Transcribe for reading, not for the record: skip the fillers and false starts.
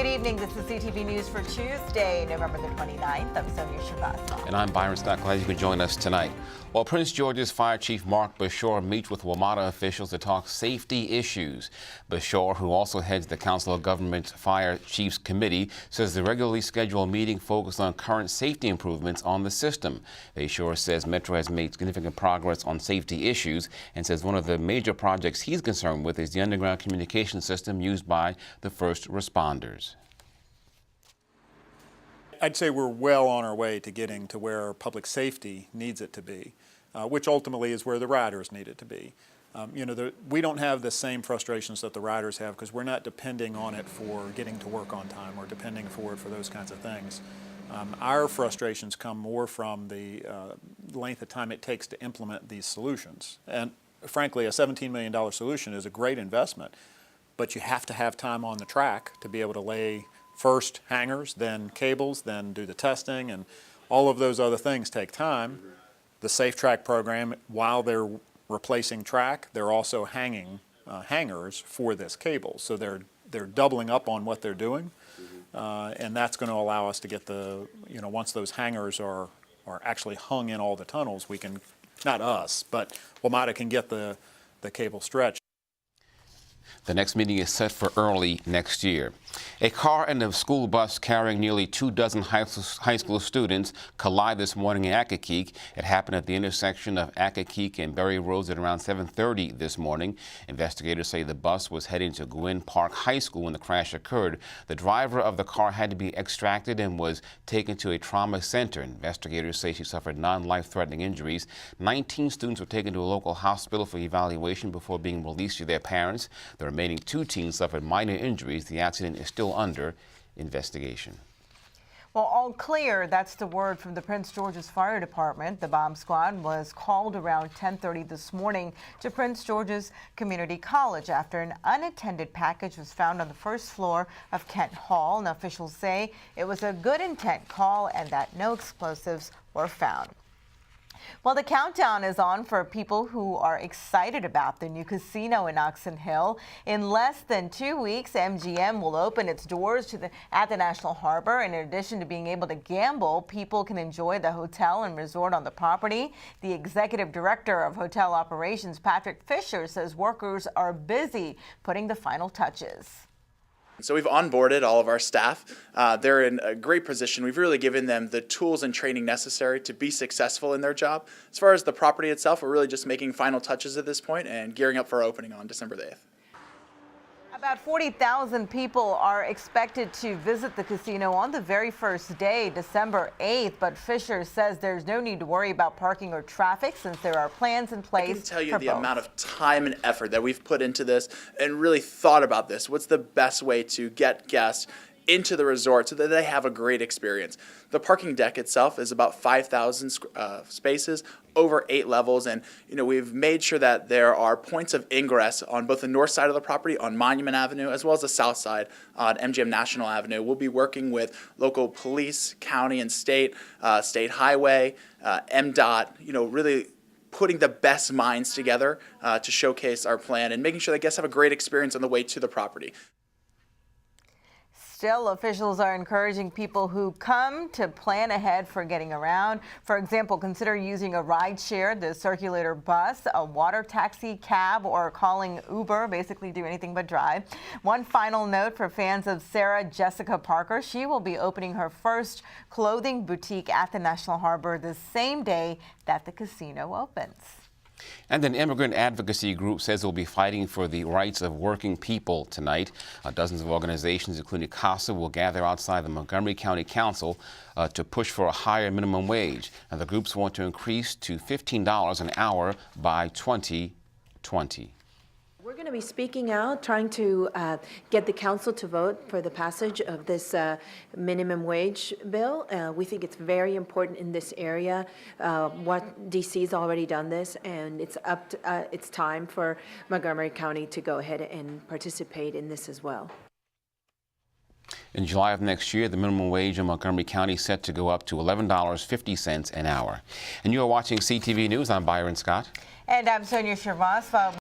evening. This is CTV News for Tuesday, November the 29th. I'm Sonia Shrivastava. And I'm Byron Scott. Glad you could join us tonight. Well, Prince George's Fire Chief Mark Bashore meets with WMATA officials to talk safety issues. Bashore, who also heads the Council of Government Fire Chiefs Committee, says the regularly scheduled meeting focused on current safety improvements on the system. Bashore says Metro has made significant progress on safety issues and says one of the major projects he's concerned with is the underground communication system used by the first responders. I'd say we're well on our way to getting to where public safety needs it to be, which ultimately is where the riders need it to be. We don't have the same frustrations that the riders have because we're not depending on it for getting to work on time or depending for it for those kinds of things. Our frustrations come more from the length of time it takes to implement these solutions. And frankly, a $17 million solution is a great investment, but you have to have time on the track to be able to lay first hangers, then cables, then do the testing, and all of those other things take time. The Safe Track program, while they're replacing track, they're also hanging hangers for this cable. So they're doubling up on what they're doing, and that's going to allow us to get the, once those hangers are actually hung in all the tunnels, we can, not us, but WMATA can get the cable stretched. The next meeting is set for early next year. A car and a school bus carrying nearly 24 high school students collided this morning in Accokeek. It happened at the intersection of Accokeek and Berry Roads at around 7:30 this morning. Investigators say the bus was heading to Gwynn Park High School when the crash occurred. The driver of the car had to be extracted and was taken to a trauma center. Investigators say she suffered non-life-threatening injuries. 19 students were taken to a local hospital for evaluation before being released to their parents. The remaining 2 teens suffered minor injuries. The accident is still under investigation. Well, all clear. That's the word from the Prince George's Fire Department. The bomb squad was called around 10:30 this morning to Prince George's Community College after an unattended package was found on the first floor of Kent Hall. And officials say it was a good intent call and that no explosives were found. Well, the countdown is on for people who are excited about the new casino in Oxon Hill. In less than 2 weeks, MGM will open its doors at the National Harbor. In addition to being able to gamble, people can enjoy the hotel and resort on the property. The executive director of hotel operations, Patrick Fisher, says workers are busy putting the final touches. So we've onboarded all of our staff. They're in a great position. We've really given them the tools and training necessary to be successful in their job. As far as the property itself, we're really just making final touches at this point and gearing up for our opening on December the 8th. About 40,000 people are expected to visit the casino on the very first day, December 8th. But Fisher says there's no need to worry about parking or traffic since there are plans in place. I can tell you the amount of time and effort that we've put into this and really thought about this. What's the best way to get guests into the resort so that they have a great experience? The parking deck itself is about 5,000 spaces, over 8 levels, and we've made sure that there are points of ingress on both the north side of the property on Monument Avenue as well as the south side on MGM National Avenue. We'll be working with local police, county and state, state highway, MDOT, really putting the best minds together to showcase our plan and making sure that guests have a great experience on the way to the property. Still, officials are encouraging people who come to plan ahead for getting around. For example, consider using a ride share, the circulator bus, a water taxi, cab, or calling Uber. Basically do anything but drive. One final note for fans of Sarah Jessica Parker. She will be opening her first clothing boutique at the National Harbor the same day that the casino opens. And an immigrant advocacy group says they'll be fighting for the rights of working people tonight. Dozens of organizations, including CASA, will gather outside the Montgomery County Council to push for a higher minimum wage. And the groups want to increase to $15 an hour by 2020. We're going to be speaking out, trying to get the council to vote for the passage of this minimum wage bill. We think it's very important in this area. What DC's already done this, and it's time for Montgomery County to go ahead and participate in this as well. In July of next year, the minimum wage in Montgomery County is set to go up to $11.50 an hour. And you are watching CTV News. I'm Byron Scott. And I'm Sonia Shrivastava.